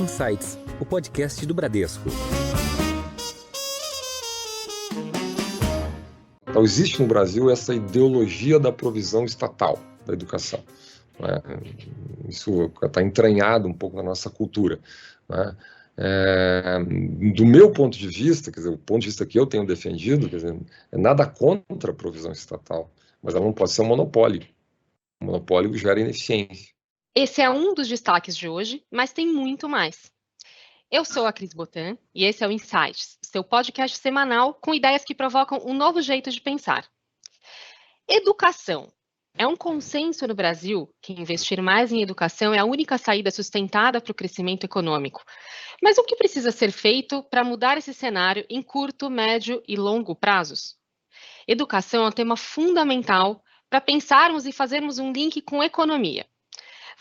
Insights, o podcast do Bradesco. Então, existe no Brasil essa ideologia da provisão estatal da educação, né? Isso está entranhado um pouco na nossa cultura, né? Do meu ponto de vista, quer dizer, o ponto de vista que eu tenho defendido, quer dizer, é nada contra a provisão estatal, mas ela não pode ser um monopólio. O monopólio gera ineficiência. Esse é um dos destaques de hoje, mas tem muito mais. Eu sou a Cris Botan e esse é o Insights, seu podcast semanal com ideias que provocam um novo jeito de pensar. Educação. É um consenso no Brasil que investir mais em educação é a única saída sustentada para o crescimento econômico. Mas o que precisa ser feito para mudar esse cenário em curto, médio e longo prazos? Educação é um tema fundamental para pensarmos e fazermos um link com economia.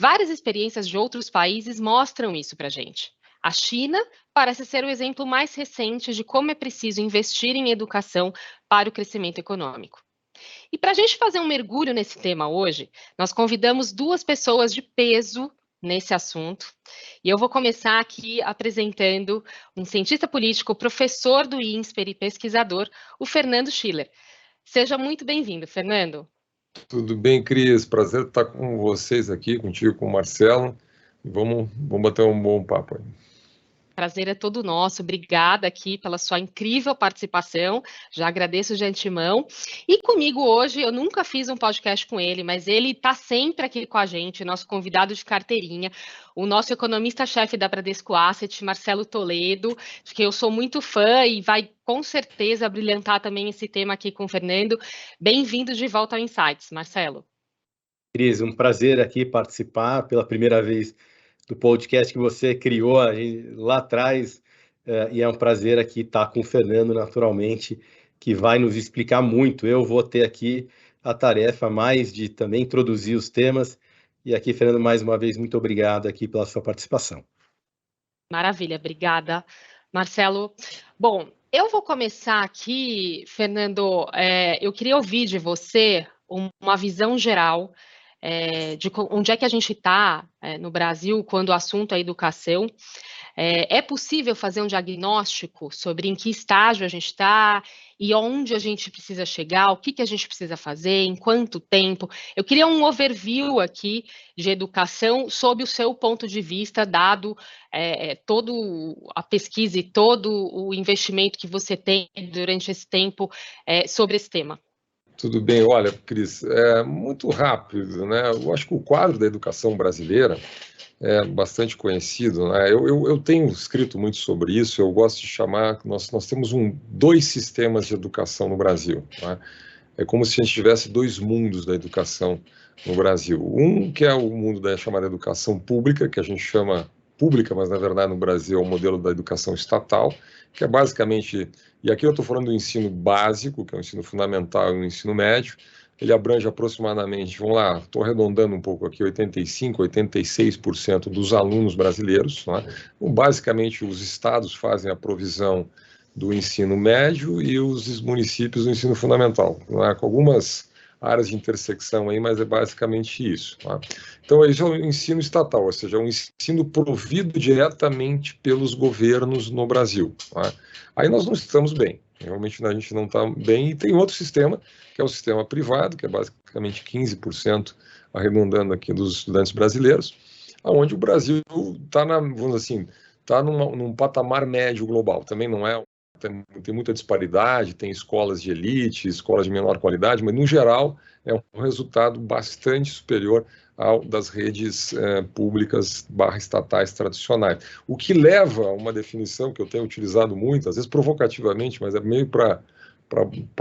Várias experiências de outros países mostram isso para a gente. A China parece ser o exemplo mais recente de como é preciso investir em educação para o crescimento econômico. E para a gente fazer um mergulho nesse tema hoje, nós convidamos duas pessoas de peso nesse assunto. E eu vou começar aqui apresentando um cientista político, professor do INSPER e pesquisador, o Fernando Schiller. Seja muito bem-vindo, Fernando. Tudo bem, Cris? Prazer estar com vocês aqui, contigo, com o Marcelo. E vamos bater um bom papo aí. Prazer é todo nosso. Obrigada aqui pela sua incrível participação. Já agradeço de antemão. E comigo hoje, eu nunca fiz um podcast com ele, mas ele está sempre aqui com a gente, nosso convidado de carteirinha, o nosso economista-chefe da Bradesco Asset, Marcelo Toledo, de quem eu sou muito fã e vai com certeza brilhantar também esse tema aqui com o Fernando. Bem-vindo de volta ao Insights, Marcelo. Cris, um prazer aqui participar pela primeira vez do podcast que você criou lá atrás, e é um prazer aqui estar com o Fernando, naturalmente, que vai nos explicar muito. Eu vou ter aqui a tarefa mais de também introduzir os temas, e aqui, Fernando, mais uma vez, muito obrigado aqui pela sua participação. Maravilha, obrigada, Marcelo. Bom, eu vou começar aqui, Fernando, eu queria ouvir de você uma visão geral de onde é que a gente está no Brasil quando o assunto é educação. É possível fazer um diagnóstico sobre em que estágio a gente está e onde a gente precisa chegar, o que a gente precisa fazer, em quanto tempo? Eu queria um overview aqui de educação sob o seu ponto de vista, dado toda a pesquisa e todo o investimento que você tem durante esse tempo sobre esse tema. Tudo bem, olha, Cris, é muito rápido, né? Eu acho que o quadro da educação brasileira é bastante conhecido, né? Eu tenho escrito muito sobre isso, eu gosto de chamar, nós temos dois sistemas de educação no Brasil, né? É como se a gente tivesse dois mundos da educação no Brasil. Um que é o mundo da chamada educação pública, que a gente chama pública, mas na verdade no Brasil é o modelo da educação estatal, que é basicamente, e aqui eu estou falando do ensino básico, que é o ensino fundamental e o ensino médio, ele abrange aproximadamente, vamos lá, estou arredondando um pouco aqui, 85%, 86% dos alunos brasileiros, né? Então, basicamente os estados fazem a provisão do ensino médio e os municípios do ensino fundamental, né? Com algumas áreas de intersecção aí, mas é basicamente isso, tá? Então, isso é o ensino estatal, ou seja, é um ensino provido diretamente pelos governos no Brasil, tá? Aí nós não estamos bem, realmente a gente não está bem, e tem outro sistema, que é o sistema privado, que é basicamente 15%, arredondando aqui, dos estudantes brasileiros, onde o Brasil está, vamos dizer assim, está num patamar médio global, também não é. Tem muita disparidade, tem escolas de elite, escolas de menor qualidade, mas, no geral, é um resultado bastante superior ao das redes públicas / estatais tradicionais. O que leva a uma definição que eu tenho utilizado muito, às vezes provocativamente, mas é meio para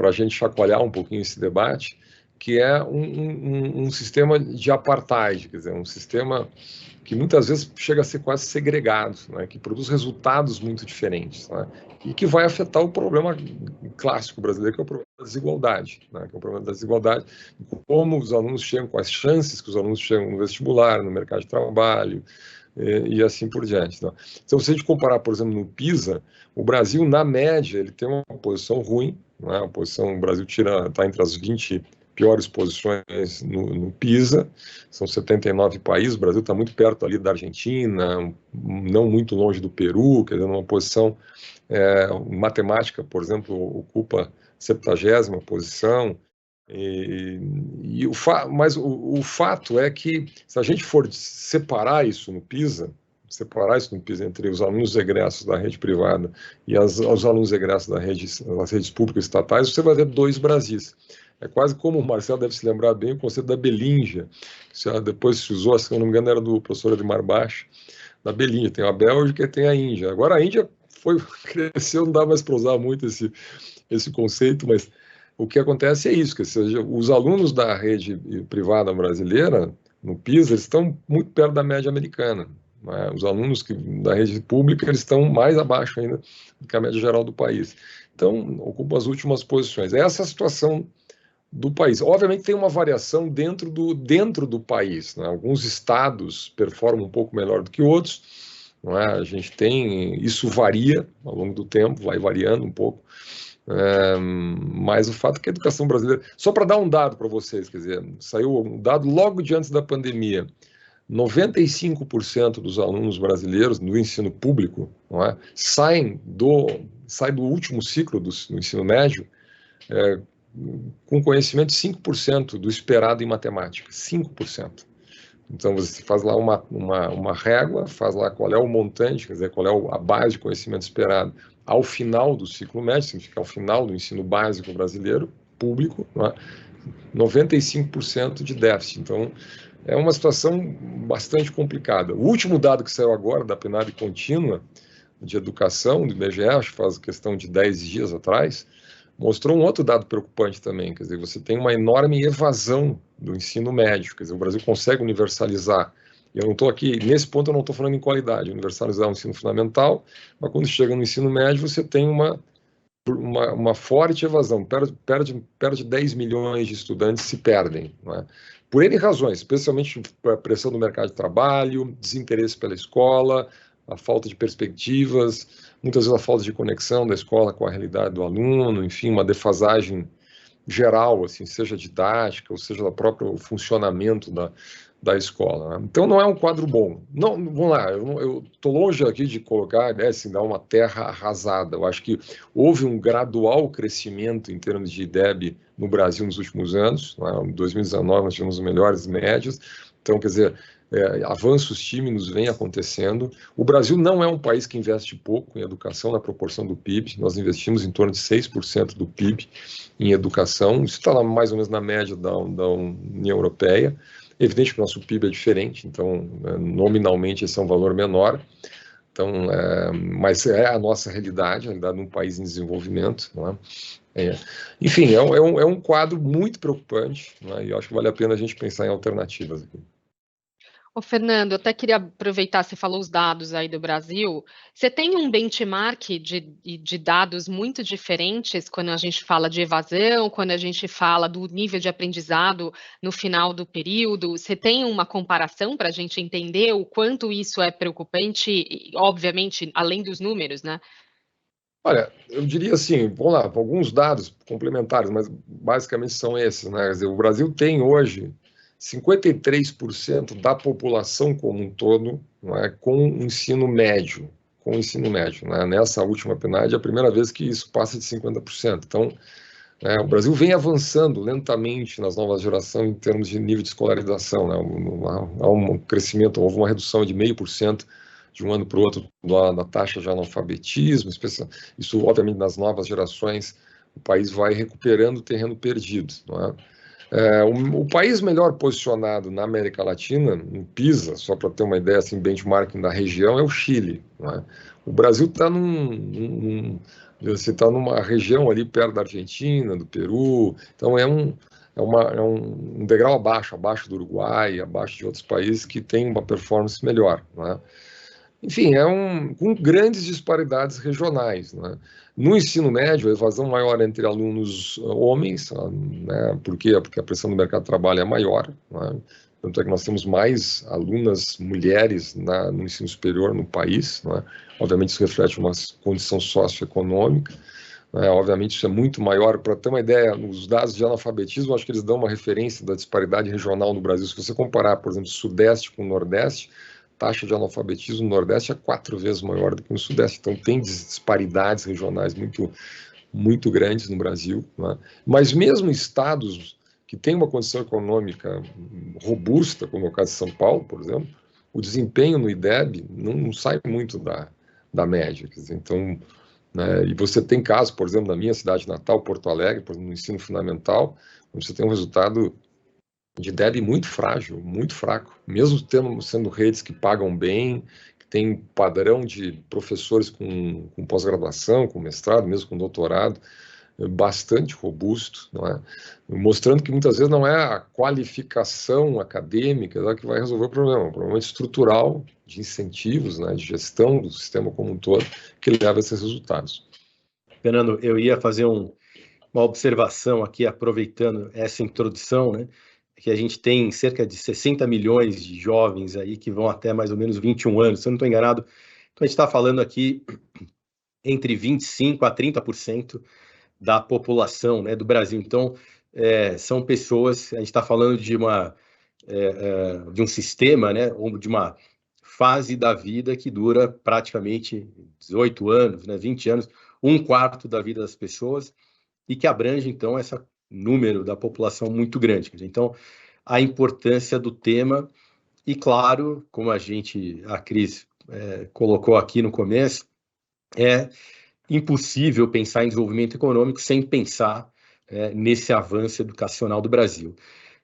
a gente chacoalhar um pouquinho esse debate, que é um sistema de apartheid, quer dizer, um sistema que muitas vezes chega a ser quase segregado, né, que produz resultados muito diferentes, né, e que vai afetar o problema clássico brasileiro, que é o problema da desigualdade, né, que é o problema da desigualdade, como os alunos chegam, com as chances que os alunos chegam no vestibular, no mercado de trabalho, e assim por diante. Né. Então, se a gente comparar, por exemplo, no PISA, o Brasil, na média, ele tem uma posição ruim, né, o Brasil está entre as 20 piores posições no PISA, são 79 países, o Brasil está muito perto ali da Argentina, não muito longe do Peru, quer dizer, numa posição, matemática, por exemplo, ocupa 70ª posição, mas o fato é que, se a gente for separar isso no PISA entre os alunos egressos da rede privada e os alunos egressos das redes públicas estatais, você vai ver dois Brasis. É quase como o Marcelo deve se lembrar bem, o conceito da Belinja, que depois se usou, se não me engano, era do professor Edmar Baixa, da Belinja. Tem a Bélgica e tem a Índia. Agora a Índia cresceu, não dá mais para usar muito esse conceito, mas o que acontece é isso, que seja, os alunos da rede privada brasileira, no PISA, eles estão muito perto da média americana. Né? Os alunos da rede pública, eles estão mais abaixo ainda do que a média geral do país. Então, ocupam as últimas posições. Essa é a situação do país. Obviamente tem uma variação dentro do país. Né? Alguns estados performam um pouco melhor do que outros. Não é? A gente tem, isso varia ao longo do tempo, vai variando um pouco. Mas o fato é que a educação brasileira, só para dar um dado para vocês, quer dizer, saiu um dado logo de antes da pandemia, 95% dos alunos brasileiros no ensino público, não é, sai do último ciclo do ensino médio com conhecimento de 5% do esperado em matemática, 5%. Então você faz lá uma régua, faz lá qual é o montante, quer dizer, qual é a base de conhecimento esperado ao final do ciclo médio, significa ao final do ensino básico brasileiro, público, não é? 95% de déficit. Então, é uma situação bastante complicada. O último dado que saiu agora, da PNAD contínua de educação, do IBGE, acho que faz questão de 10 dias atrás, mostrou um outro dado preocupante também, quer dizer, você tem uma enorme evasão do ensino médio, quer dizer, o Brasil consegue universalizar. Eu não estou aqui, nesse ponto eu não estou falando em qualidade, universalizar o ensino fundamental, mas quando chega no ensino médio você tem uma forte evasão, perde 10 milhões de estudantes se perdem, não é? Por N razões, especialmente a pressão do mercado de trabalho, desinteresse pela escola, a falta de perspectivas, muitas vezes a falta de conexão da escola com a realidade do aluno, enfim, uma defasagem geral, assim, seja didática, ou seja, do próprio funcionamento da escola. Né? Então, não é um quadro bom. Não, vamos lá, eu estou longe aqui de colocar, assim, dar uma terra arrasada. Eu acho que houve um gradual crescimento em termos de IDEB no Brasil nos últimos anos. Né? Em 2019, nós tivemos os melhores médios. Então, quer dizer, avanços tímidos vêm acontecendo. O Brasil não é um país que investe pouco em educação na proporção do PIB. Nós investimos em torno de 6% do PIB em educação. Isso está lá mais ou menos na média da União Europeia. É evidente que o nosso PIB é diferente, então, nominalmente, esse é um valor menor. Então, mas é a nossa realidade num país em desenvolvimento. Não é? Enfim, é um quadro muito preocupante, né? E eu acho que vale a pena a gente pensar em alternativas aqui. Ô, Fernando, eu até queria aproveitar, você falou os dados aí do Brasil. Você tem um benchmark de dados muito diferentes quando a gente fala de evasão, quando a gente fala do nível de aprendizado no final do período? Você tem uma comparação para a gente entender o quanto isso é preocupante, obviamente, além dos números, né? Olha, eu diria assim, vamos lá, alguns dados complementares, mas basicamente são esses, né? Quer dizer, o Brasil tem hoje 53% da população como um todo, não é, com ensino médio, né? Nessa última PNAD é a primeira vez que isso passa de 50%. Então, o Brasil vem avançando lentamente nas novas gerações em termos de nível de escolarização, né? Há um crescimento, houve uma redução de 0,5% de um ano para o outro da taxa de analfabetismo, isso obviamente nas novas gerações o país vai recuperando o terreno perdido, não é? O país melhor posicionado na América Latina, no PISA, só para ter uma ideia, assim, benchmarking da região, é o Chile. Né? O Brasil está numa região ali perto da Argentina, do Peru, então é um degrau abaixo do Uruguai, abaixo de outros países que têm uma performance melhor. Né? Enfim, com grandes disparidades regionais. Né? No ensino médio, a evasão maior entre alunos homens, né? Por quê? Porque a pressão do mercado de trabalho é maior. Né? Tanto é que nós temos mais alunas mulheres no ensino superior no país. Né? Obviamente, isso reflete uma condição socioeconômica. Obviamente isso é muito maior. Para ter uma ideia, os dados de analfabetismo, acho que eles dão uma referência da disparidade regional no Brasil. Se você comparar, por exemplo, Sudeste com o Nordeste, a taxa de analfabetismo no Nordeste é 4 vezes maior do que no Sudeste. Então tem disparidades regionais muito grandes no Brasil, né? Mas mesmo estados que têm uma condição econômica robusta, como é o caso de São Paulo, por exemplo, o desempenho no IDEB não sai muito da média. Quer dizer, então, né, e você tem casos, por exemplo, na minha cidade natal, Porto Alegre, por exemplo, no ensino fundamental, onde você tem um resultado de IDEB muito frágil, muito fraco, mesmo sendo redes que pagam bem, tem padrão de professores com pós-graduação, com mestrado, mesmo com doutorado, bastante robusto, não é? Mostrando que muitas vezes não é a qualificação acadêmica que vai resolver o problema estrutural de incentivos, né, de gestão do sistema como um todo, que leva a esses resultados. Fernando, eu ia fazer uma observação aqui, aproveitando essa introdução, né, que a gente tem cerca de 60 milhões de jovens aí que vão até mais ou menos 21 anos, se eu não estou enganado. Então, a gente está falando aqui entre 25% a 30% da população, né, do Brasil. Então, são pessoas, a gente está falando de um sistema, né, ou de uma fase da vida que dura praticamente 18 anos, né, 20 anos, 1/4 da vida das pessoas, e que abrange, então, esse número da população muito grande. Então, a importância do tema, e claro, como a Cris colocou aqui no começo, é impossível pensar em desenvolvimento econômico sem pensar nesse avanço educacional do Brasil.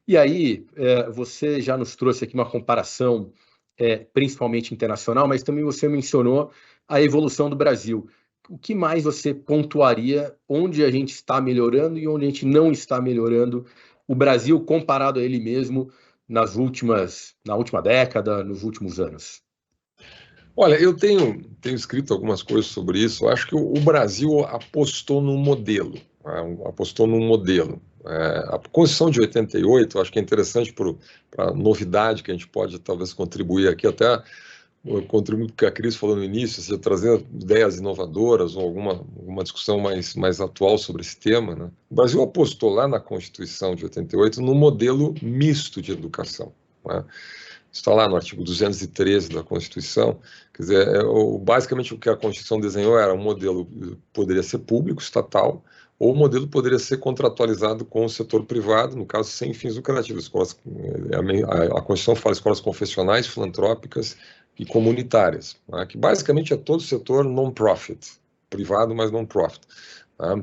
E aí, você já nos trouxe aqui uma comparação, principalmente internacional, mas também você mencionou a evolução do Brasil. O que mais você pontuaria onde a gente está melhorando e onde a gente não está melhorando o Brasil comparado a ele mesmo na última década, nos últimos anos? Olha, eu tenho escrito algumas coisas sobre isso. Eu acho que o Brasil apostou num modelo, né? A Constituição de 88, eu acho que é interessante para a novidade que a gente pode talvez contribuir aqui, até contribuir porque a Cris falou no início, seja trazer ideias inovadoras ou alguma discussão mais atual sobre esse tema, né? O Brasil apostou lá na Constituição de 88 no modelo misto de educação, né? Está lá no artigo 213 da Constituição. Quer dizer, basicamente o que a Constituição desenhou era um modelo, poderia ser público, estatal, ou o modelo poderia ser contratualizado com o setor privado, no caso, sem fins lucrativos. A Constituição fala escolas confessionais, filantrópicas e comunitárias, né, que basicamente é todo o setor non-profit, privado, mas non-profit. Tá?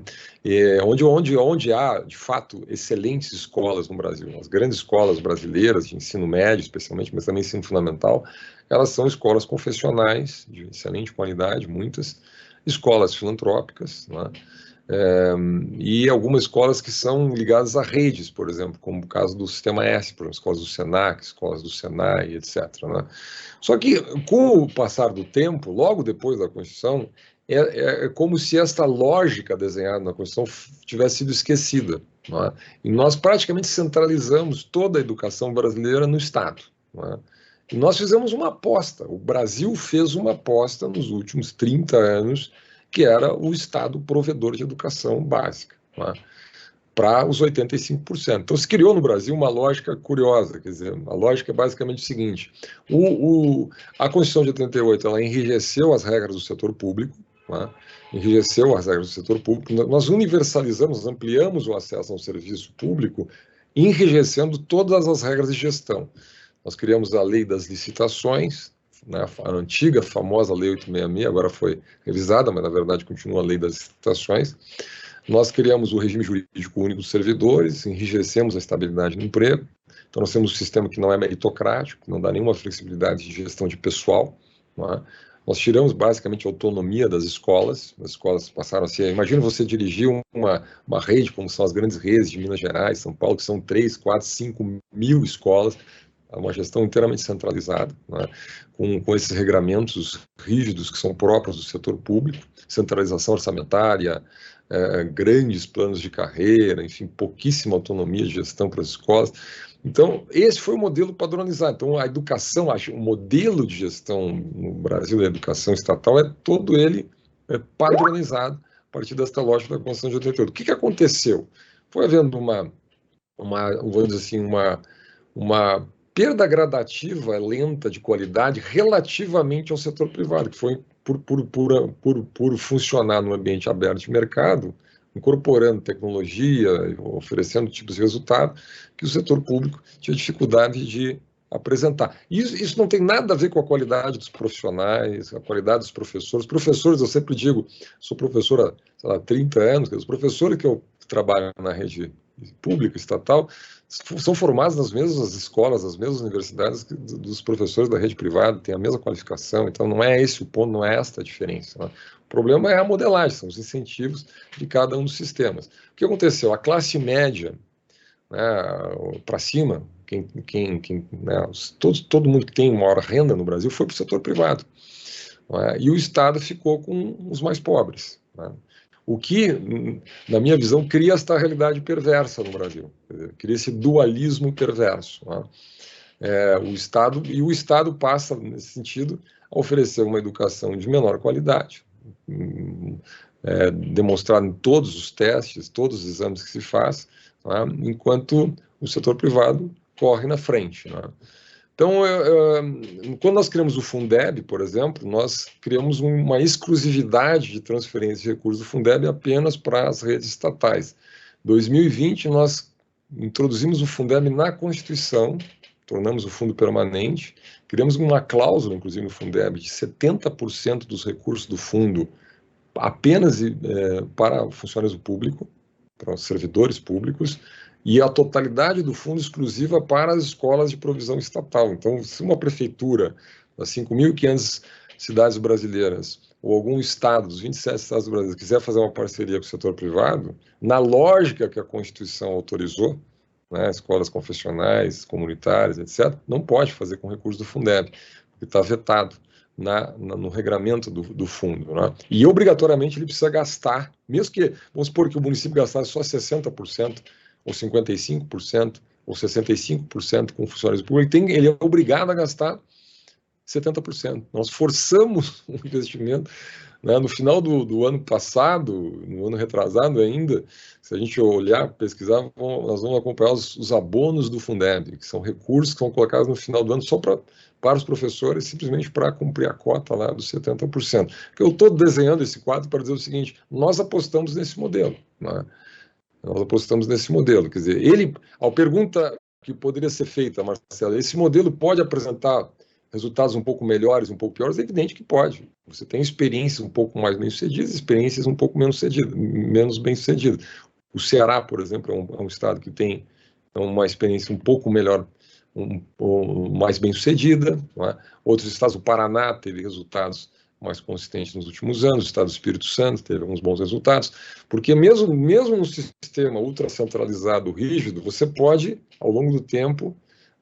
Onde há, de fato, excelentes escolas no Brasil. As grandes escolas brasileiras de ensino médio, especialmente, mas também ensino fundamental, elas são escolas confessionais, de excelente qualidade, muitas, escolas filantrópicas, né? E algumas escolas que são ligadas a redes, por exemplo, como o caso do Sistema S, por exemplo, escolas do Senac, escolas do Senai, etc., né? Só que, com o passar do tempo, logo depois da Constituição, é como se esta lógica desenhada na Constituição tivesse sido esquecida, não é? E nós praticamente centralizamos toda a educação brasileira no Estado, não é? E nós fizemos uma aposta, o Brasil fez uma aposta nos últimos 30 anos, que era o Estado provedor de educação básica, não é? Para os 85%. Então, se criou no Brasil uma lógica curiosa, quer dizer, a lógica é basicamente o seguinte: a Constituição de 88, ela enrijeceu as regras do setor público, né? Enrijeceu as regras do setor público, nós universalizamos, ampliamos o acesso ao serviço público, enrijecendo todas as regras de gestão. Nós criamos a lei das licitações, né, a antiga, famosa Lei 866, agora foi revisada, mas na verdade continua a lei das licitações. Nós criamos o regime jurídico único dos servidores, enrijecemos a estabilidade no emprego. Então, nós temos um sistema que não é meritocrático, que não dá nenhuma flexibilidade de gestão de pessoal, não é? Nós tiramos basicamente a autonomia das escolas. As escolas passaram a ser... Imagina você dirigir uma rede, como são as grandes redes de Minas Gerais, São Paulo, que são 3, 4, 5 mil escolas, uma gestão inteiramente centralizada, né? Com esses regramentos rígidos que são próprios do setor público, centralização orçamentária, grandes planos de carreira, enfim, pouquíssima autonomia de gestão para as escolas. Então, esse foi o modelo padronizado. Então, a educação, o modelo de gestão no Brasil da educação estatal é todo ele padronizado partir desta lógica da construção de conteúdo. O que aconteceu? Foi havendo vamos dizer assim, uma perda gradativa, lenta de qualidade relativamente ao setor privado, que foi por funcionar no ambiente aberto de mercado, incorporando tecnologia, oferecendo tipos de resultado, que o setor público tinha dificuldade de apresentar. Isso não tem nada a ver com a qualidade dos profissionais, a qualidade dos professores. Professores, eu sempre digo, sou professor há 30 anos, os professores que eu trabalho na rede pública, estatal, são formados nas mesmas escolas, nas mesmas universidades dos professores da rede privada, têm a mesma qualificação, então não é esse o ponto, não é esta a diferença. Né? O problema é a modelagem, são os incentivos de cada um dos sistemas. O que aconteceu? A classe média, né, para cima, né, todo mundo que tem maior renda no Brasil foi para o setor privado. Né, e o Estado ficou com os mais pobres. Né? O que, na minha visão, cria esta realidade perversa no Brasil, cria esse dualismo perverso. Né? O Estado passa, nesse sentido, a oferecer uma educação de menor qualidade, demonstrado em todos os testes, todos os exames que se faz, né? Enquanto o setor privado corre na frente. Né? Então, quando nós criamos o Fundeb, por exemplo, nós criamos uma exclusividade de transferência de recursos do Fundeb apenas para as redes estatais. Em 2020, nós introduzimos o Fundeb na Constituição, tornamos o fundo permanente, criamos uma cláusula, inclusive, no Fundeb, de 70% dos recursos do fundo apenas para funcionários públicos, para os servidores públicos, e a totalidade do fundo exclusiva para as escolas de provisão estatal. Então, se uma prefeitura das 5.500 cidades brasileiras, ou algum estado dos 27 estados do Brasil, quiser fazer uma parceria com o setor privado, na lógica que a Constituição autorizou, né, escolas confessionais, comunitárias, etc., não pode fazer com recursos do Fundeb, porque está vetado no regramento do fundo. Né? E, obrigatoriamente, ele precisa gastar, mesmo que, vamos supor que o município gastasse só 60%, ou 55%, ou 65% com funcionários públicos, ele é obrigado a gastar 70%. Nós forçamos o investimento. Né? No final do ano passado, no ano retrasado ainda, se a gente olhar, pesquisar, nós vamos acompanhar os abonos do Fundeb, que são recursos que são colocados no final do ano só para os professores, simplesmente para cumprir a cota lá dos 70%. Eu estou desenhando esse quadro para dizer o seguinte: nós apostamos nesse modelo. Né? Nós apostamos nesse modelo. Quer dizer, a pergunta que poderia ser feita, Marcelo, esse modelo pode apresentar resultados um pouco melhores, um pouco piores? É evidente que pode. Você tem experiências um pouco mais bem-sucedidas, experiências um pouco menos bem-sucedidas. O Ceará, por exemplo, é um estado que tem uma experiência um pouco melhor, mais bem-sucedida. É? Outros estados, o Paraná, teve resultados mais consistentes nos últimos anos, o estado do Espírito Santo teve alguns bons resultados, porque mesmo no sistema ultracentralizado rígido, você pode, ao longo do tempo,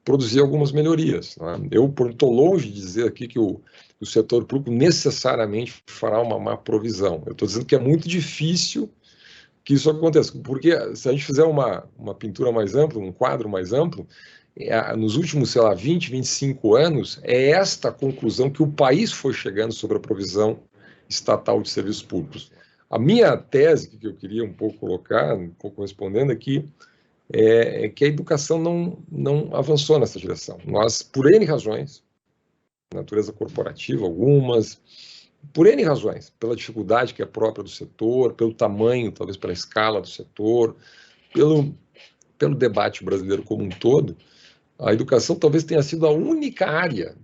produzir algumas melhorias. Né? Eu estou longe de dizer aqui que o setor público necessariamente fará uma má provisão. Eu estou dizendo que é muito difícil que isso aconteça, porque se a gente fizer uma pintura mais ampla, um quadro mais amplo, nos últimos, 20, 25 anos, é esta a conclusão que o país foi chegando sobre a provisão estatal de serviços públicos. A minha tese, que eu queria um pouco colocar, um pouco respondendo aqui, é que a educação não avançou nessa direção. Nós, por N razões, natureza corporativa, algumas, por N razões, pela dificuldade que é própria do setor, pelo tamanho, talvez pela escala do setor, pelo debate brasileiro como um todo, a educação talvez tenha sido a única área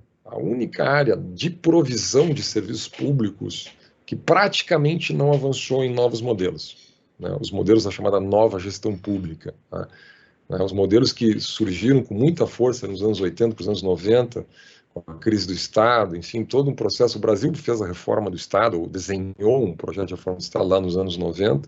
de provisão de serviços públicos que praticamente não avançou em novos modelos. Né? Os modelos da chamada nova gestão pública. Né? Os modelos que surgiram com muita força nos anos 80 para os anos 90, com a crise do Estado, enfim, todo um processo. O Brasil fez a reforma do Estado, ou desenhou um projeto de reforma do Estado lá nos anos 90,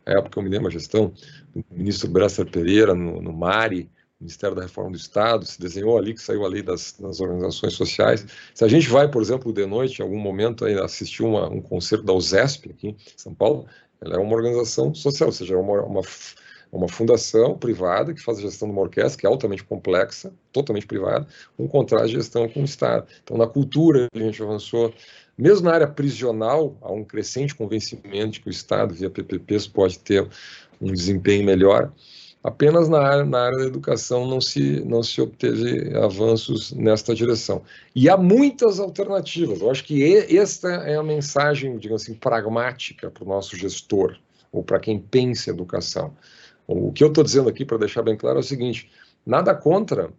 na época eu me lembro a gestão do ministro Bresser Pereira no MARI, Ministério da Reforma do Estado, se desenhou ali, que saiu a lei das organizações sociais. Se a gente vai, por exemplo, de noite, em algum momento, aí, assistir um concerto da USESP, aqui em São Paulo, ela é uma organização social, ou seja, É uma fundação privada que faz a gestão de uma orquestra, que é altamente complexa, totalmente privada, um contrato de gestão com o Estado. Então, na cultura, a gente avançou. Mesmo na área prisional, há um crescente convencimento de que o Estado, via PPPs, pode ter um desempenho melhor. Apenas na área da educação não se obteve avanços nesta direção. E há muitas alternativas. Eu acho que esta é a mensagem, digamos assim, pragmática para o nosso gestor, ou para quem pensa em educação. O que eu estou dizendo aqui, para deixar bem claro, é o seguinte: nada contra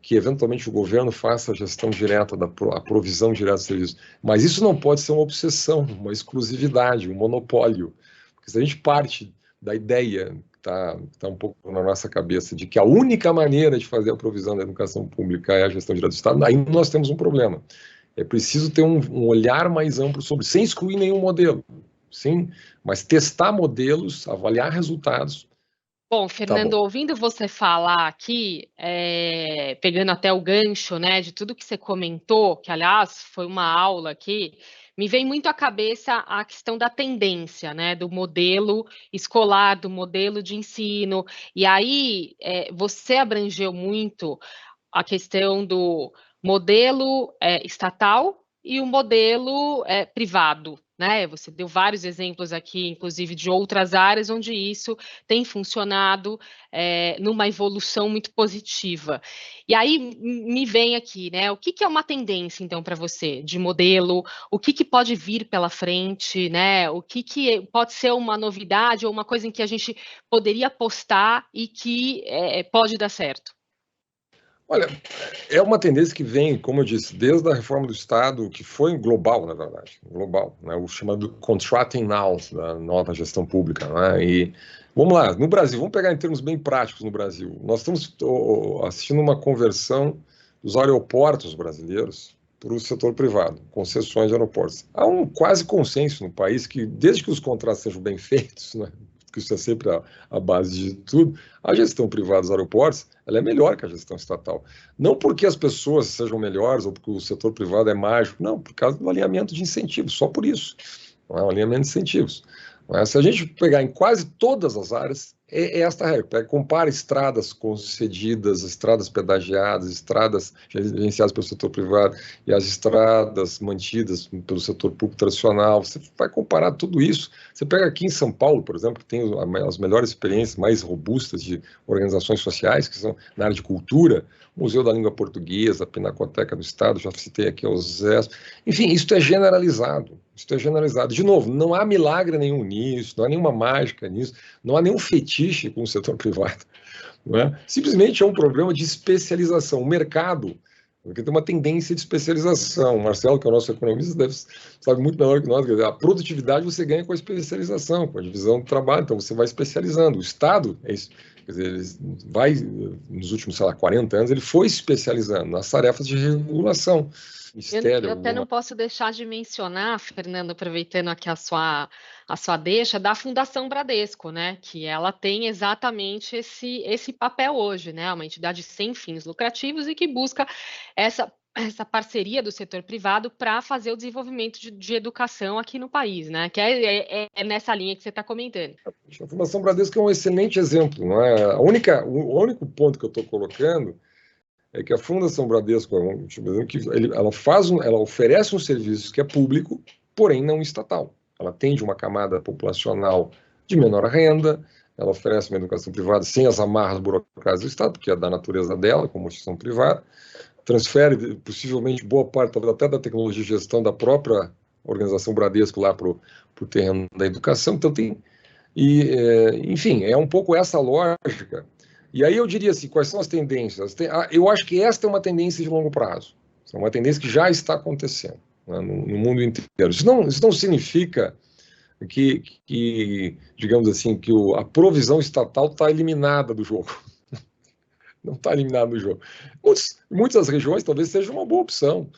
que eventualmente o governo faça a gestão direta, a provisão direta de serviços, mas isso não pode ser uma obsessão, uma exclusividade, um monopólio. Porque se a gente parte da ideia que está um pouco na nossa cabeça de que a única maneira de fazer a provisão da educação pública é a gestão direta do Estado, aí nós temos um problema. É preciso ter um olhar mais amplo sobre, sem excluir nenhum modelo, sim, mas testar modelos, avaliar resultados. Bom, Fernando, ouvindo você falar aqui, pegando até o gancho, né, de tudo que você comentou, que aliás foi uma aula aqui, me vem muito à cabeça a questão da tendência, né, do modelo escolar, do modelo de ensino. E aí você abrangeu muito a questão do modelo estatal e o modelo privado, né? Você deu vários exemplos aqui, inclusive de outras áreas onde isso tem funcionado numa evolução muito positiva. E aí me vem aqui, né? O que é uma tendência, então, para você, de modelo? O que pode vir pela frente, né? O que pode ser uma novidade ou uma coisa em que a gente poderia apostar e que pode dar certo? Olha, é uma tendência que vem, como eu disse, desde a reforma do Estado, que foi global, na verdade, global, né? O chamado contracting now, da nova gestão pública, né? E vamos lá, no Brasil, vamos pegar em termos bem práticos no Brasil. Nós estamos assistindo uma conversão dos aeroportos brasileiros para o setor privado, concessões de aeroportos. Há um quase consenso no país que, desde que os contratos sejam bem feitos, né? Que isso é sempre a base de tudo, a gestão privada dos aeroportos ela é melhor que a gestão estatal. Não porque as pessoas sejam melhores ou porque o setor privado é mágico, não, por causa do alinhamento de incentivos, só por isso. Não é um alinhamento de incentivos. Se a gente pegar em quase todas as áreas, é esta regra. Compara estradas concedidas, estradas pedagiadas, estradas gerenciadas pelo setor privado e as estradas mantidas pelo setor público tradicional. Você vai comparar tudo isso. Você pega aqui em São Paulo, por exemplo, que tem as melhores experiências, mais robustas de organizações sociais, que são na área de cultura, Museu da Língua Portuguesa, a Pinacoteca do Estado, já citei aqui o ZES. Enfim, isso é generalizado. Isso é generalizado. De novo, não há milagre nenhum nisso, não há nenhuma mágica nisso, não há nenhum fetiche com o setor privado. Não é? Simplesmente é um problema de especialização. O mercado, porque tem uma tendência de especialização. O Marcelo, que é o nosso economista, sabe muito melhor que nós. A produtividade você ganha com a especialização, com a divisão do trabalho, então você vai especializando. O Estado é isso. Quer dizer, ele vai, nos últimos, 40 anos, ele foi especializando nas tarefas de regulação. Eu até não posso deixar de mencionar, Fernando, aproveitando aqui a sua deixa, da Fundação Bradesco, né? Que ela tem exatamente esse papel hoje, né? Uma entidade sem fins lucrativos e que busca essa parceria do setor privado para fazer o desenvolvimento de educação aqui no país, né? Que é nessa linha que você está comentando. A Fundação Bradesco é um excelente exemplo, não é? O único ponto que eu estou colocando é que a Fundação Bradesco ela oferece um serviço que é público, porém não estatal. Ela atende uma camada populacional de menor renda, ela oferece uma educação privada sem as amarras burocráticas do Estado, porque é da natureza dela, como instituição privada, transfere possivelmente boa parte, talvez até da tecnologia de gestão da própria organização Bradesco lá para o terreno da educação. Então enfim, é um pouco essa lógica. E aí eu diria assim, quais são as tendências? Eu acho que esta é uma tendência de longo prazo. É uma tendência que já está acontecendo, né, no mundo inteiro. Isso não significa que digamos assim, que a provisão estatal está eliminada do jogo. Não está eliminada do jogo. Muitas regiões talvez seja uma boa opção.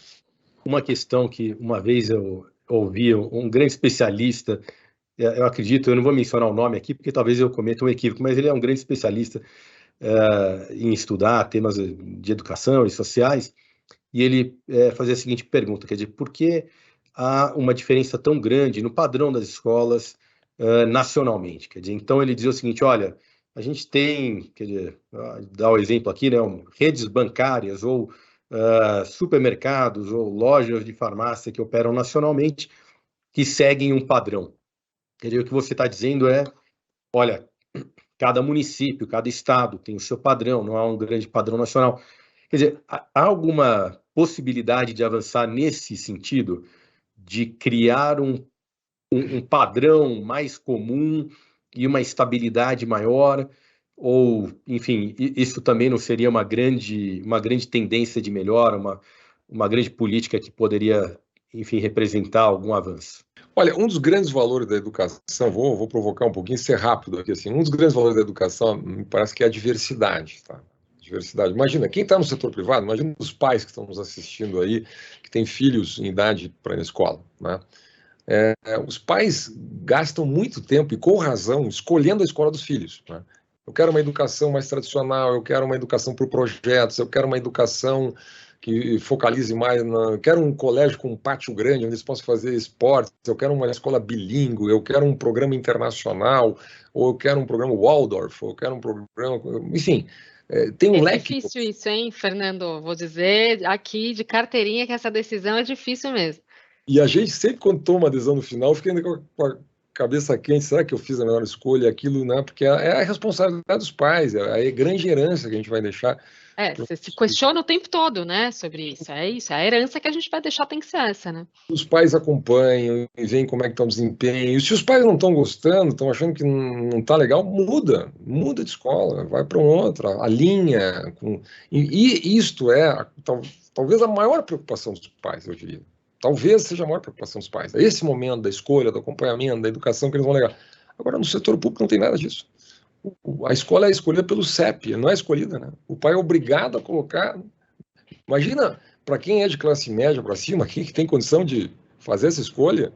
Uma questão que uma vez eu ouvi um grande especialista, eu acredito, eu não vou mencionar o nome aqui, porque talvez eu cometa um equívoco, mas ele é um grande especialista em estudar temas de educação e sociais, e ele fazia a seguinte pergunta, quer dizer, por que há uma diferença tão grande no padrão das escolas nacionalmente. Quer dizer, então ele dizia o seguinte, olha, a gente tem, quer dizer, dá o exemplo aqui, né, redes bancárias ou supermercados ou lojas de farmácia que operam nacionalmente que seguem um padrão. Quer dizer, o que você está dizendo é, olha, cada município, cada estado tem o seu padrão, não há um grande padrão nacional. Quer dizer, há alguma possibilidade de avançar nesse sentido, de criar um padrão mais comum e uma estabilidade maior? Ou, enfim, isso também não seria uma grande tendência de melhora, uma grande política que poderia, enfim, representar algum avanço? Olha, um dos grandes valores da educação, vou provocar um pouquinho, ser rápido aqui, assim, um dos grandes valores da educação, me parece que é a diversidade, tá? Diversidade. Imagina, quem está no setor privado, imagina os pais que estão nos assistindo aí, que têm filhos em idade para ir na escola, né? Os pais gastam muito tempo, e com razão, escolhendo a escola dos filhos, né? Eu quero uma educação mais tradicional, eu quero uma educação por projetos, eu quero uma educação que focalize mais eu quero um colégio com um pátio grande, onde eles possam fazer esportes, eu quero uma escola bilíngue, eu quero um programa internacional, ou eu quero um programa Waldorf, ou eu quero um programa... Enfim, tem um leque... É difícil isso, hein, Fernando? Vou dizer aqui de carteirinha que essa decisão é difícil mesmo. E a gente sempre, quando toma uma adesão no final, fica ainda com a cabeça quente, será que eu fiz a melhor escolha? Aquilo, né? Porque é a responsabilidade dos pais, é a grande herança que a gente vai deixar. Você se questiona o tempo todo, né, sobre isso. É isso, a herança que a gente vai deixar tem que ser essa, né? Os pais acompanham e veem como é que está o desempenho. E se os pais não estão gostando, estão achando que não está legal, muda de escola, vai para outra, alinha. E isto talvez a maior preocupação dos pais, eu diria. Talvez seja a maior preocupação dos pais. É esse momento da escolha, do acompanhamento, da educação que eles vão levar. Agora, no setor público não tem nada disso. A escola é escolhida pelo CEP, não é escolhida, né? O pai é obrigado a colocar... Imagina, para quem é de classe média para cima, quem que tem condição de fazer essa escolha,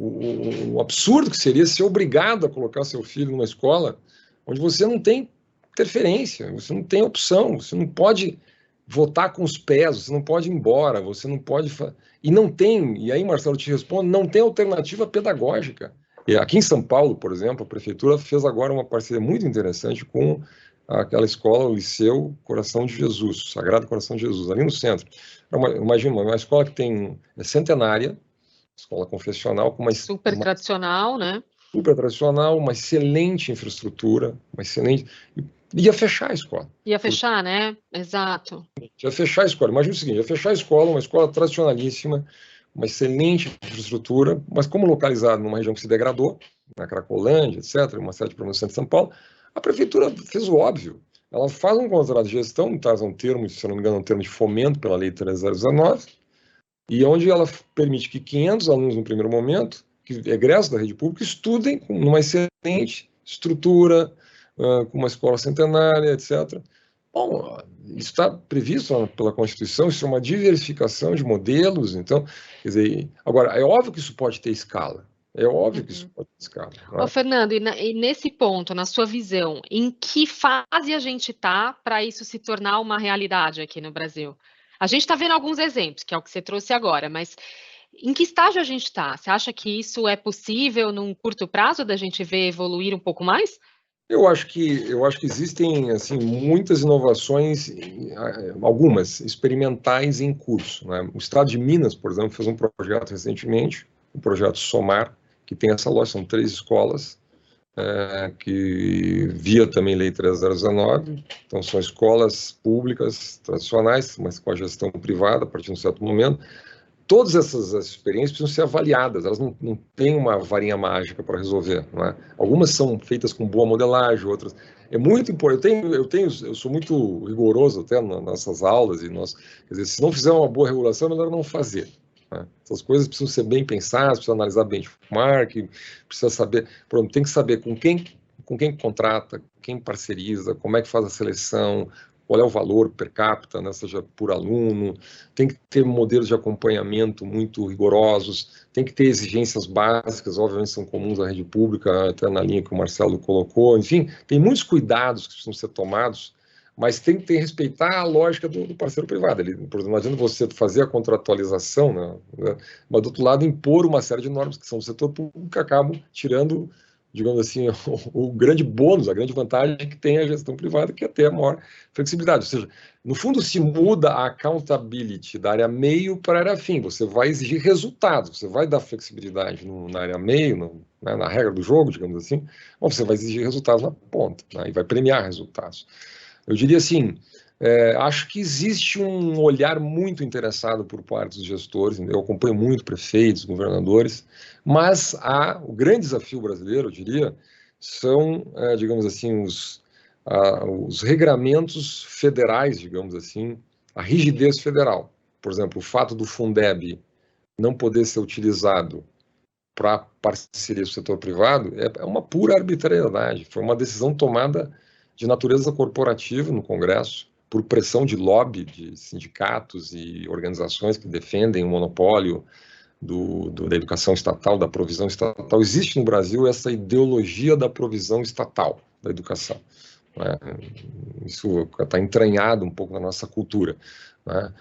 o absurdo que seria ser obrigado a colocar seu filho numa escola onde você não tem interferência, você não tem opção, você não pode votar com os pés, você não pode ir embora, você não pode... E não tem, e aí, Marcelo, te respondo, não tem alternativa pedagógica. E aqui em São Paulo, por exemplo, a prefeitura fez agora uma parceria muito interessante com aquela escola, o Liceu Coração de Jesus, Sagrado Coração de Jesus, ali no centro. Imagina, uma escola que é centenária, escola confessional, com super tradicional, né? Super tradicional, uma excelente infraestrutura, ia fechar a escola. Ia fechar, né? Exato. Ia fechar a escola. Imagina o seguinte, ia fechar a escola, uma escola tradicionalíssima, uma excelente infraestrutura, mas como localizado numa região que se degradou, na Cracolândia, etc., uma série de problemas no centro de São Paulo, a prefeitura fez o óbvio. Ela faz um contrato de gestão, traz um termo, se não me engano, um termo de fomento pela Lei 3019, e onde ela permite que 500 alunos, no primeiro momento, que egressam da rede pública, estudem numa excelente estrutura, com uma escola centenária, etc. Bom, isso está previsto pela Constituição, isso é uma diversificação de modelos, então, quer dizer, agora, é óbvio que isso pode ter escala, é óbvio que isso pode ter escala. Ô, Fernando, e nesse ponto, na sua visão, em que fase a gente está para isso se tornar uma realidade aqui no Brasil? A gente está vendo alguns exemplos, que é o que você trouxe agora, mas em que estágio a gente está? Você acha que isso é possível num curto prazo da gente ver evoluir um pouco mais? Eu acho que existem assim, muitas inovações, algumas experimentais em curso, né? O Estado de Minas, por exemplo, fez um projeto recentemente, o projeto SOMAR, que tem essa loja, são 3 escolas, que via também Lei 3019, então são escolas públicas tradicionais, mas com a gestão privada a partir de um certo momento. Todas essas experiências precisam ser avaliadas, elas não têm uma varinha mágica para resolver, não é? Algumas são feitas com boa modelagem, outras... É muito importante, eu sou muito rigoroso até nas nossas aulas, quer dizer, se não fizer uma boa regulação, é melhor não fazer. Né? Essas coisas precisam ser bem pensadas, precisa analisar benchmark, precisa saber, pronto, tem que saber com quem contrata, quem parceriza, como é que faz a seleção, qual é o valor per capita, né, seja por aluno, tem que ter modelos de acompanhamento muito rigorosos, tem que ter exigências básicas, obviamente são comuns à rede pública, até na linha que o Marcelo colocou, enfim, tem muitos cuidados que precisam ser tomados, mas tem que respeitar a lógica do parceiro privado. Por exemplo, não adianta você fazer a contratualização, né, mas do outro lado impor uma série de normas que são do setor público que acabam tirando, digamos assim, o grande bônus, a grande vantagem que tem a gestão privada, que é ter a maior flexibilidade. Ou seja, no fundo se muda a accountability da área meio para a área fim. Você vai exigir resultados, você vai dar flexibilidade na área meio, né, na regra do jogo, digamos assim, mas você vai exigir resultados na ponta, né, e vai premiar resultados. Eu diria assim, acho que existe um olhar muito interessado por parte dos gestores, eu acompanho muito prefeitos, governadores, mas o grande desafio brasileiro, eu diria, são, digamos assim, os regramentos federais, digamos assim, a rigidez federal. Por exemplo, o fato do Fundeb não poder ser utilizado para parceria do setor privado é uma pura arbitrariedade, foi uma decisão tomada de natureza corporativa no Congresso, por pressão de lobby de sindicatos e organizações que defendem o monopólio da educação estatal, da provisão estatal. Existe no Brasil essa ideologia da provisão estatal da educação, né? Isso está entranhado um pouco na nossa cultura, né?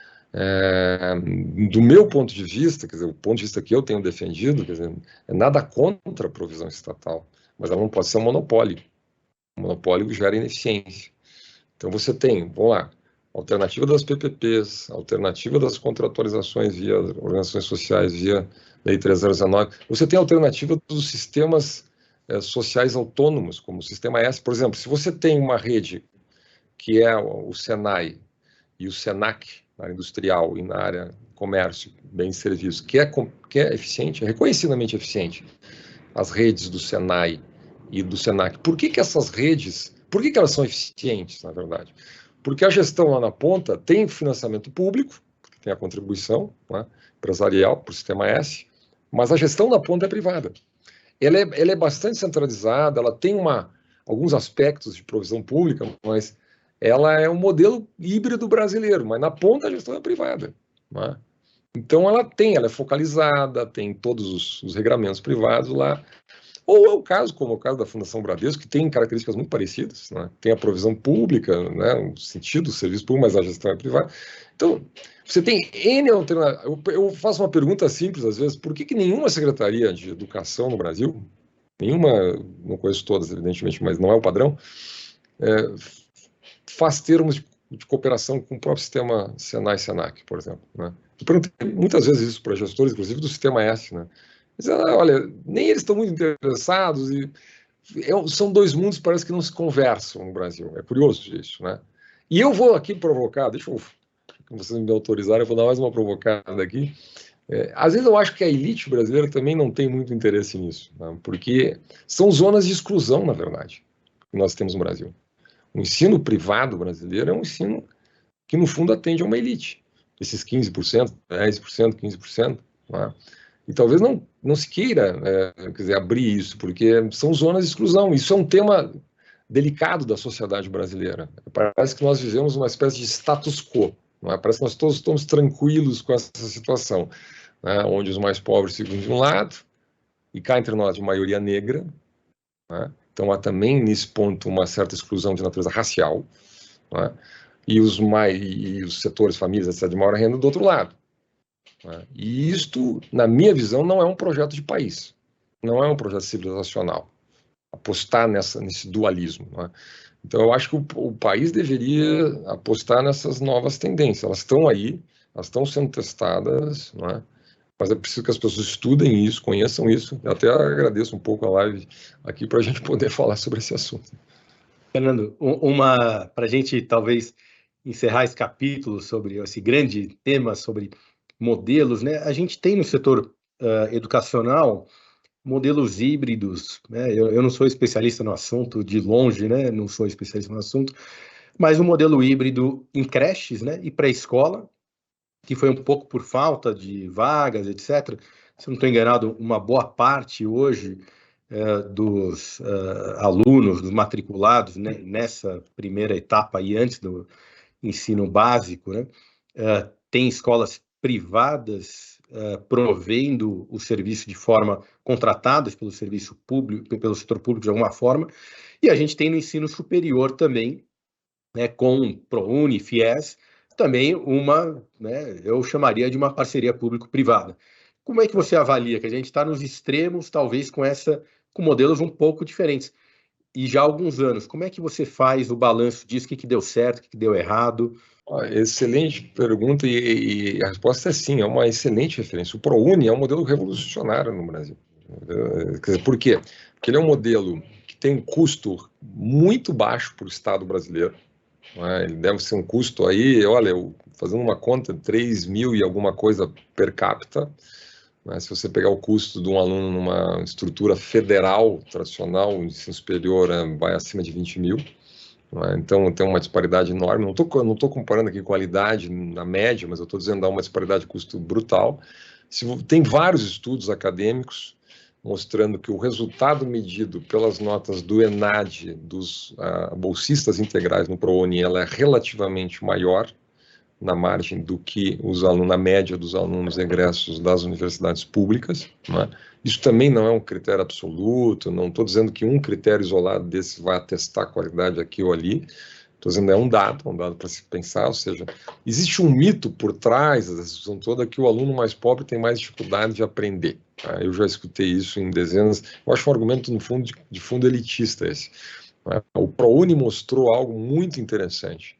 Do meu ponto de vista, quer dizer, o ponto de vista que eu tenho defendido, quer dizer, é nada contra a provisão estatal, mas ela não pode ser um monopólio. O monopólio gera ineficiência. Então você tem, vamos lá, alternativa das PPPs, alternativa das contratualizações via organizações sociais, via Lei 3019. Você tem a alternativa dos sistemas sociais autônomos, como o Sistema S. Por exemplo, se você tem uma rede que é o Senai e o Senac, na área industrial e na área comércio, bens e serviços, que é eficiente, é reconhecidamente eficiente, as redes do Senai e do Senac. Por que essas redes, por que elas são eficientes, na verdade? Porque a gestão lá na ponta tem financiamento público, tem a contribuição, né, empresarial para o Sistema S, mas a gestão na ponta é privada. Ela é bastante centralizada, ela tem alguns aspectos de provisão pública, mas ela é um modelo híbrido brasileiro, mas na ponta a gestão é privada, né? Então ela é focalizada, tem todos os regramentos privados lá. Ou é o caso, como é o caso da Fundação Bradesco, que tem características muito parecidas, né? Tem a provisão pública, né, no sentido do serviço público, mas a gestão é privada. Então, você tem N alternativas. Eu faço uma pergunta simples, às vezes, por que nenhuma secretaria de educação no Brasil, nenhuma, não conheço todas, evidentemente, mas não é o padrão, faz termos de cooperação com o próprio sistema Senai e Senac, por exemplo, né? Eu perguntei muitas vezes isso para gestores, inclusive do Sistema S, né? Olha, nem eles estão muito interessados e são dois mundos que parece que não se conversam no Brasil. É curioso isso, né? E eu vou aqui provocar, vocês me autorizarem, eu vou dar mais uma provocada aqui. Às vezes eu acho que a elite brasileira também não tem muito interesse nisso, né? Porque são zonas de exclusão, na verdade, que nós temos no Brasil. O ensino privado brasileiro é um ensino que, no fundo, atende a uma elite. Esses 15%, 10%, 15%, né? E talvez não se queira quer dizer, abrir isso, porque são zonas de exclusão. Isso é um tema delicado da sociedade brasileira. Parece que nós vivemos uma espécie de status quo, não é? Parece que nós todos estamos tranquilos com essa situação, né? Onde os mais pobres ficam de um lado, e cá entre nós, de maioria negra, né? Então há também, nesse ponto, uma certa exclusão de natureza racial, né? E os setores, famílias, etc., de maior renda do outro lado. E isto, na minha visão, não é um projeto de país, não é um projeto civilizacional, apostar nesse dualismo, né? Então, eu acho que o país deveria apostar nessas novas tendências. Elas estão aí, elas estão sendo testadas, não é? Mas é preciso que as pessoas estudem isso, conheçam isso. Eu até agradeço um pouco a live aqui para a gente poder falar sobre esse assunto. Fernando, para a gente talvez encerrar esse capítulo sobre esse grande tema sobre modelos, né? A gente tem no setor educacional modelos híbridos, né? Eu não sou especialista no assunto, de longe, né? Não sou especialista no assunto, mas um modelo híbrido em creches, né? E pré-escola, que foi um pouco por falta de vagas, etc. Se não estou enganado, uma boa parte hoje dos alunos, dos matriculados, né? Nessa primeira etapa e antes do ensino básico, né? Tem escolas privadas provendo o serviço de forma contratadas pelo serviço público, pelo setor público de alguma forma, e a gente tem no ensino superior também né, com ProUni, FIES, também uma, né, eu chamaria de uma parceria público-privada. Como é que você avalia que a gente está nos extremos, talvez com modelos um pouco diferentes? E já há alguns anos, como é que você faz o balanço disso? O que deu certo, o que deu errado? Excelente pergunta, e a resposta é sim, é uma excelente referência. O ProUni é um modelo revolucionário no Brasil. Quer dizer, por quê? Porque ele é um modelo que tem um custo muito baixo para o Estado brasileiro. Né? Ele deve ser um custo aí, olha, fazendo uma conta, 3 mil e alguma coisa per capita. Né? Se você pegar o custo de um aluno numa estrutura federal, tradicional, ensino superior, vai acima de 20 mil. Né? Então, tem uma disparidade enorme. Não estou comparando aqui qualidade na média, mas eu estou dizendo que há uma disparidade de custo brutal. Tem vários estudos acadêmicos mostrando que o resultado medido pelas notas do ENAD, dos bolsistas integrais no ProUni, ela é relativamente maior na margem do que na média dos alunos egressos das universidades públicas. Né? Isso também não é um critério absoluto, não estou dizendo que um critério isolado desse vai atestar a qualidade aqui ou ali, estou dizendo é um dado para se pensar, ou seja, existe um mito por trás da discussão toda que o aluno mais pobre tem mais dificuldade de aprender. Tá? Eu já escutei isso em dezenas, eu acho um argumento, no fundo, de fundo elitista esse. Né? O ProUni mostrou algo muito interessante,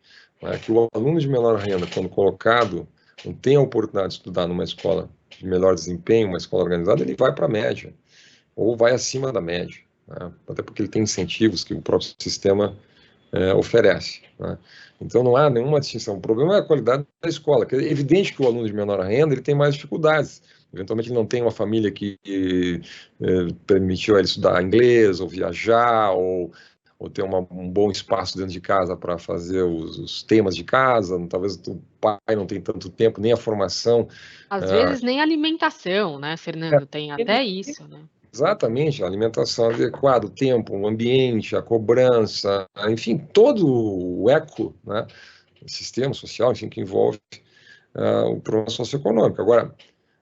que o aluno de menor renda, quando colocado, não tem a oportunidade de estudar numa escola de melhor desempenho, uma escola organizada, ele vai para a média, ou vai acima da média, né? Até porque ele tem incentivos que o próprio sistema oferece. Né? Então não há nenhuma distinção. O problema é a qualidade da escola, que é evidente que o aluno de menor renda ele tem mais dificuldades. Eventualmente ele não tem uma família que permitiu ele estudar inglês, ou viajar, ou ter um bom espaço dentro de casa para fazer os temas de casa, talvez o pai não tenha tanto tempo, nem a formação. Às vezes nem alimentação, né, Fernando? Tem até isso, né? Exatamente, a alimentação adequada, o tempo, o ambiente, a cobrança, enfim, todo o eco, né, o sistema social, enfim, que envolve o problema socioeconômico. Agora,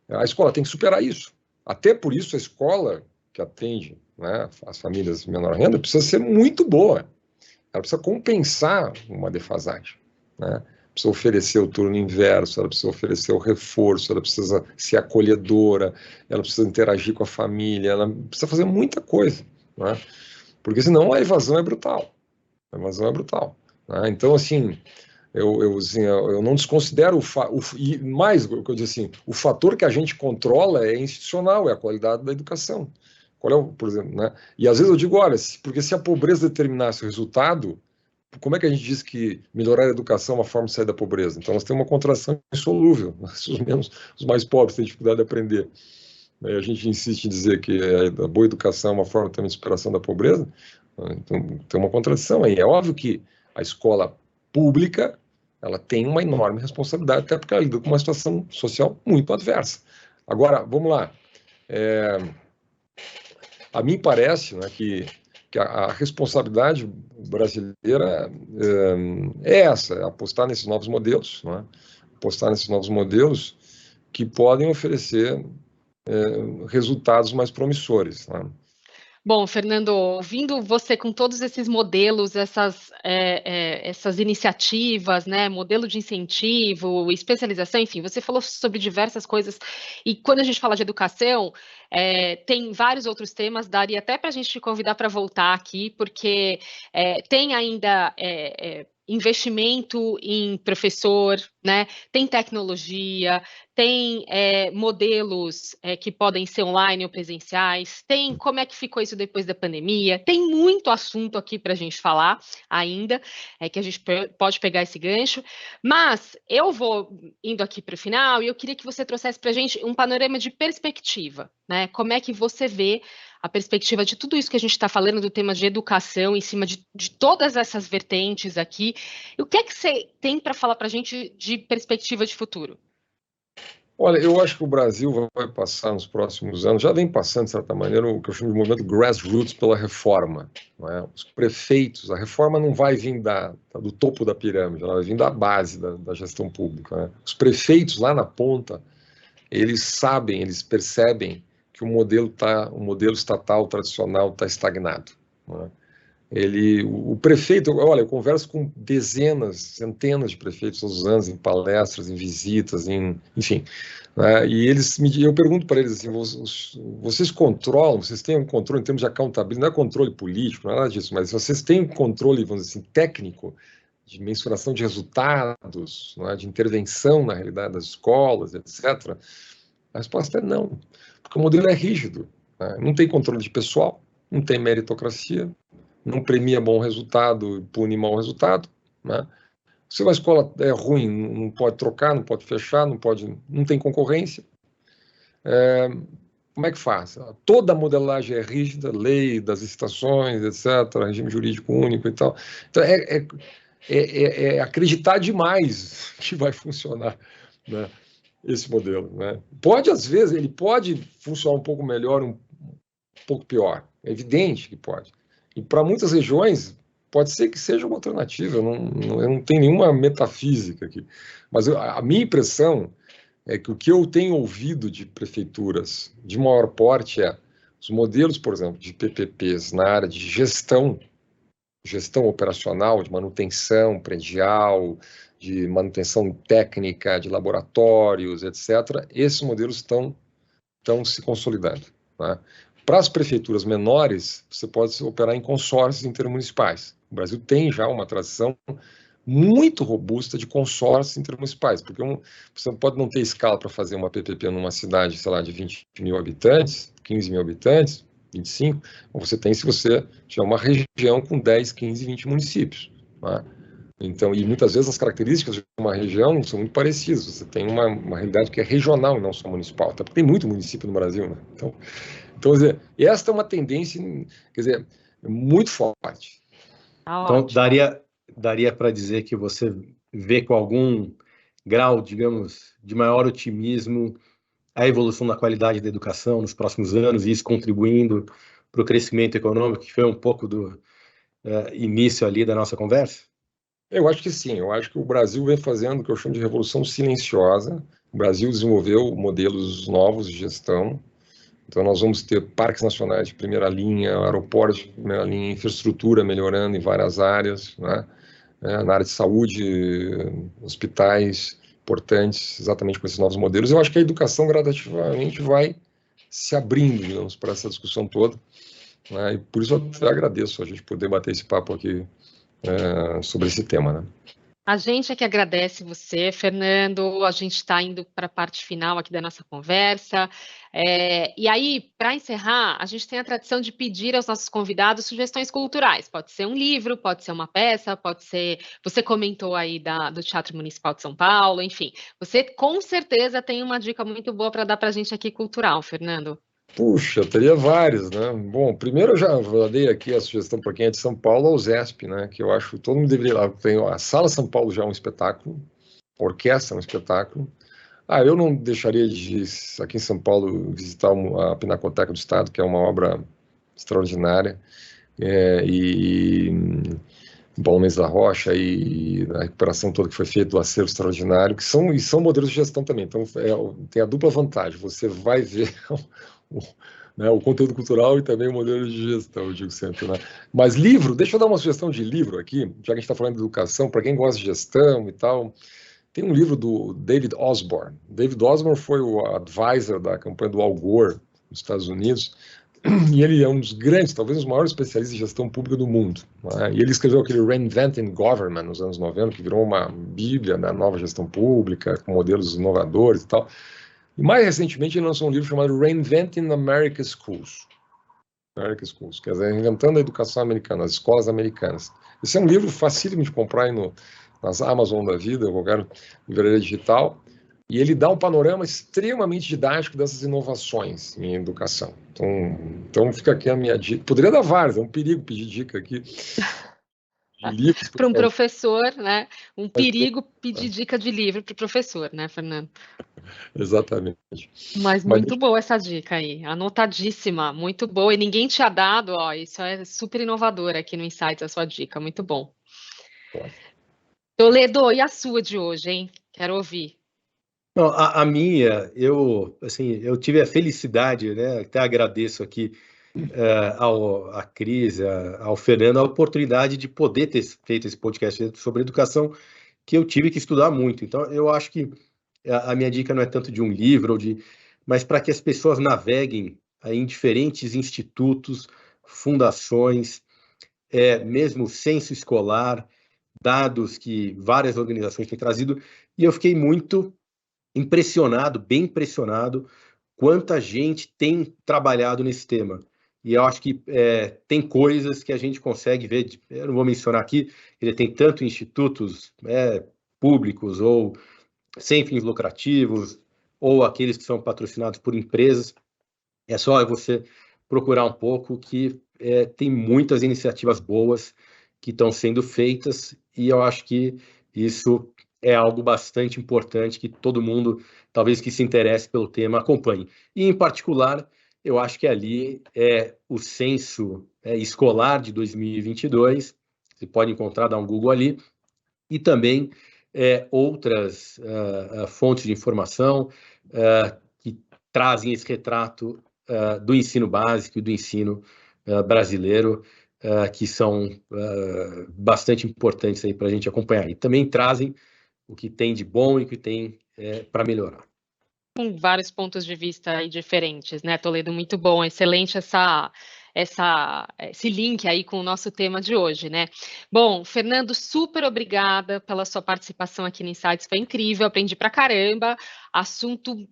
a escola tem que superar isso. Até por isso, a escola que atende, né, as famílias de menor renda precisa ser muito boa. Ela precisa compensar uma defasagem. Né? Precisa oferecer o turno inverso, ela precisa oferecer o reforço, ela precisa ser acolhedora, ela precisa interagir com a família, ela precisa fazer muita coisa. Né? Porque senão a evasão é brutal. A evasão é brutal. Né? Então, assim, eu não desconsidero e mais, o que eu disse assim, o fator que a gente controla é institucional, é a qualidade da educação. Qual é por exemplo, né? E às vezes eu digo, olha, porque se a pobreza determinasse o resultado, como é que a gente diz que melhorar a educação é uma forma de sair da pobreza? Então nós temos uma contradição insolúvel. Os mais pobres têm dificuldade de aprender. A gente insiste em dizer que a boa educação é uma forma também de superação da pobreza. Então tem uma contradição aí. É óbvio que a escola pública ela tem uma enorme responsabilidade, até porque ela lida com uma situação social muito adversa. Agora, vamos lá. A mim parece, né, que a responsabilidade brasileira é essa, é apostar nesses novos modelos, né, apostar nesses novos modelos que podem oferecer resultados mais promissores. Né. Bom, Fernando, ouvindo você com todos esses modelos, essas iniciativas, né, modelo de incentivo, especialização, enfim, você falou sobre diversas coisas, e quando a gente fala de educação, tem vários outros temas, daria até para a gente te convidar para voltar aqui, porque tem ainda investimento em professor, né? Tem tecnologia, tem modelos que podem ser online ou presenciais, tem como é que ficou isso depois da pandemia, tem muito assunto aqui para a gente falar ainda, que a gente pode pegar esse gancho, mas eu vou indo aqui para o final e eu queria que você trouxesse para a gente um panorama de perspectiva, né? Como é que você vê a perspectiva de tudo isso que a gente está falando do tema de educação, em cima de todas essas vertentes aqui. E o que é que você tem para falar para a gente de perspectiva de futuro? Olha, eu acho que o Brasil vai passar nos próximos anos, já vem passando, de certa maneira, o que eu chamo de movimento grassroots pela reforma. Não é? Os prefeitos, a reforma não vai vir do topo da pirâmide, ela vai vir da base da gestão pública. Né? Os prefeitos lá na ponta, eles sabem, eles percebem que o modelo estatal tradicional está estagnado. Né? o prefeito, olha, eu converso com dezenas, centenas de prefeitos todos os anos, em palestras, em visitas, enfim, né? E eu pergunto para eles assim, vocês controlam, vocês têm um controle em termos de accountability, não é controle político, não é nada disso, mas vocês têm um controle, vamos dizer assim, técnico, de mensuração de resultados, não é? De intervenção na realidade das escolas, etc. A resposta é não, porque o modelo é rígido, né? Não tem controle de pessoal, não tem meritocracia, não premia bom resultado e pune mau resultado, né? Se uma escola é ruim, não pode trocar, não pode fechar, não tem concorrência. Como é que faz? Toda a modelagem é rígida, lei das licitações, etc., regime jurídico único e tal. Então, é acreditar demais que vai funcionar, né, esse modelo, né? Às vezes, ele pode funcionar um pouco melhor, um pouco pior. É evidente que pode. E para muitas regiões, pode ser que seja uma alternativa, eu não tenho nenhuma metafísica aqui. Mas a minha impressão é que o que eu tenho ouvido de prefeituras de maior porte é os modelos, por exemplo, de PPPs na área de gestão operacional, de manutenção predial, de manutenção técnica, de laboratórios, etc. Esses modelos estão se consolidando, né? Para as prefeituras menores, você pode operar em consórcios intermunicipais. O Brasil tem já uma tradição muito robusta de consórcios intermunicipais, porque você pode não ter escala para fazer uma PPP numa cidade, sei lá, de 20 mil habitantes, 15 mil habitantes, 25, ou você tem se você tiver uma região com 10, 15, 20 municípios, né? Então, e muitas vezes as características de uma região são muito parecidas. Você tem uma realidade que é regional e não só municipal. Até porque tem muito município no Brasil, né? Então, quer dizer, esta é uma tendência, quer dizer, muito forte. Então, daria para dizer que você vê com algum grau, digamos, de maior otimismo a evolução da qualidade da educação nos próximos anos e isso contribuindo para o crescimento econômico, que foi um pouco do início ali da nossa conversa? Eu acho que sim, eu acho que o Brasil vem fazendo o que eu chamo de revolução silenciosa. O Brasil desenvolveu modelos novos de gestão, então nós vamos ter parques nacionais de primeira linha, aeroportos de primeira linha, infraestrutura melhorando em várias áreas, né? Na área de saúde, hospitais importantes, exatamente com esses novos modelos. Eu acho que a educação gradativamente vai se abrindo, digamos, para essa discussão toda, né? E por isso eu até agradeço a gente poder bater esse papo aqui sobre esse tema, né? A gente é que agradece você, Fernando. A gente está indo para a parte final aqui da nossa conversa. E aí, para encerrar, a gente tem a tradição de pedir aos nossos convidados sugestões culturais. Pode ser um livro, pode ser uma peça, pode ser... Você comentou aí do Teatro Municipal de São Paulo, enfim. Você com certeza tem uma dica muito boa para dar para a gente aqui cultural, Fernando. Puxa, teria vários, né? Bom, primeiro eu já dei aqui a sugestão para quem é de São Paulo, ao ZESP, né? Que eu acho que todo mundo deveria ir lá. Tem a Sala São Paulo já é um espetáculo, a orquestra é um espetáculo. Eu não deixaria de, aqui em São Paulo, visitar a Pinacoteca do Estado, que é uma obra extraordinária, e Paulo Mendes da Rocha e a recuperação toda que foi feita do acervo extraordinário, que são modelos de gestão também. Então, tem a dupla vantagem, você vai ver o conteúdo cultural e também o modelo de gestão, eu digo sempre, né? Mas livro, deixa eu dar uma sugestão de livro aqui, já que a gente está falando de educação, para quem gosta de gestão e tal. Tem um livro do David Osborne. David Osborne foi o advisor da campanha do Al Gore nos Estados Unidos, e ele é um dos grandes, talvez os maiores especialistas em gestão pública do mundo, né? E ele escreveu aquele Reinventing Government nos anos 90, que virou uma bíblia da nova gestão pública, com modelos inovadores e tal. E mais recentemente ele lançou um livro chamado Reinventing American Schools. American Schools, quer dizer, reinventando a educação americana, as escolas americanas. Esse é um livro facílimo de comprar aí nas Amazon da vida, qualquer livraria digital, e ele dá um panorama extremamente didático dessas inovações em educação. Então fica aqui a minha dica. Poderia dar várias, é um perigo pedir dica aqui de livros. Para um professor, né? Um perigo pedir dica de livro para o professor, né, Fernando? Exatamente. Mas muito boa essa dica aí, anotadíssima, muito boa. E ninguém tinha dado, isso é super inovador aqui no Insights, a sua dica, muito bom. Toledo, e a sua de hoje, hein? Quero ouvir. Não, a minha, eu tive a felicidade, né? Até agradeço aqui à Cris, ao Fernando, a oportunidade de poder ter feito esse podcast sobre educação, que eu tive que estudar muito. Então, eu acho que a minha dica não é tanto de um livro, mas para que as pessoas naveguem aí em diferentes institutos, fundações, mesmo censo escolar, dados que várias organizações têm trazido, e eu fiquei muito impressionado, bem impressionado, quanta gente tem trabalhado nesse tema. E eu acho que tem coisas que a gente consegue ver, eu não vou mencionar aqui, ele tem tanto institutos públicos ou sem fins lucrativos, ou aqueles que são patrocinados por empresas. É só você procurar um pouco que tem muitas iniciativas boas que estão sendo feitas, e eu acho que isso é algo bastante importante que todo mundo, talvez que se interesse pelo tema, acompanhe. E, em particular, eu acho que ali o censo escolar de 2022, você pode encontrar, dá um Google ali, e também outras fontes de informação que trazem esse retrato do ensino básico e do ensino brasileiro, que são bastante importantes aí para a gente acompanhar. E também trazem o que tem de bom e o que tem para melhorar. Com vários pontos de vista aí diferentes, né, Toledo? Muito bom, excelente esse link aí com o nosso tema de hoje, né? Bom, Fernando, super obrigada pela sua participação aqui no Insights, foi incrível, aprendi pra caramba, assunto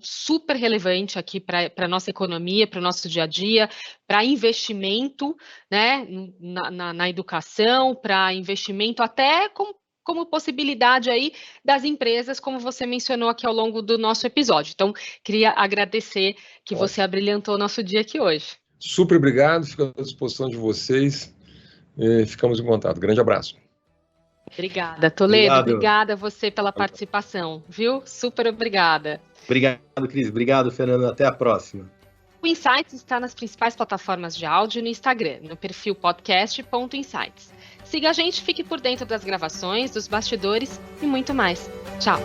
super relevante aqui para a nossa economia, para o nosso dia a dia, para investimento, né, na educação, para investimento até como possibilidade aí das empresas, como você mencionou aqui ao longo do nosso episódio. Então, queria agradecer que você abrilhantou o nosso dia aqui hoje. Super obrigado, fico à disposição de vocês. Ficamos em contato. Grande abraço. Obrigada, Toledo. Obrigada a você pela participação, viu? Super obrigada. Obrigado, Cris. Obrigado, Fernando. Até a próxima. O Insights está nas principais plataformas de áudio e no Instagram, no perfil podcast.insights. Siga a gente, fique por dentro das gravações, dos bastidores e muito mais. Tchau!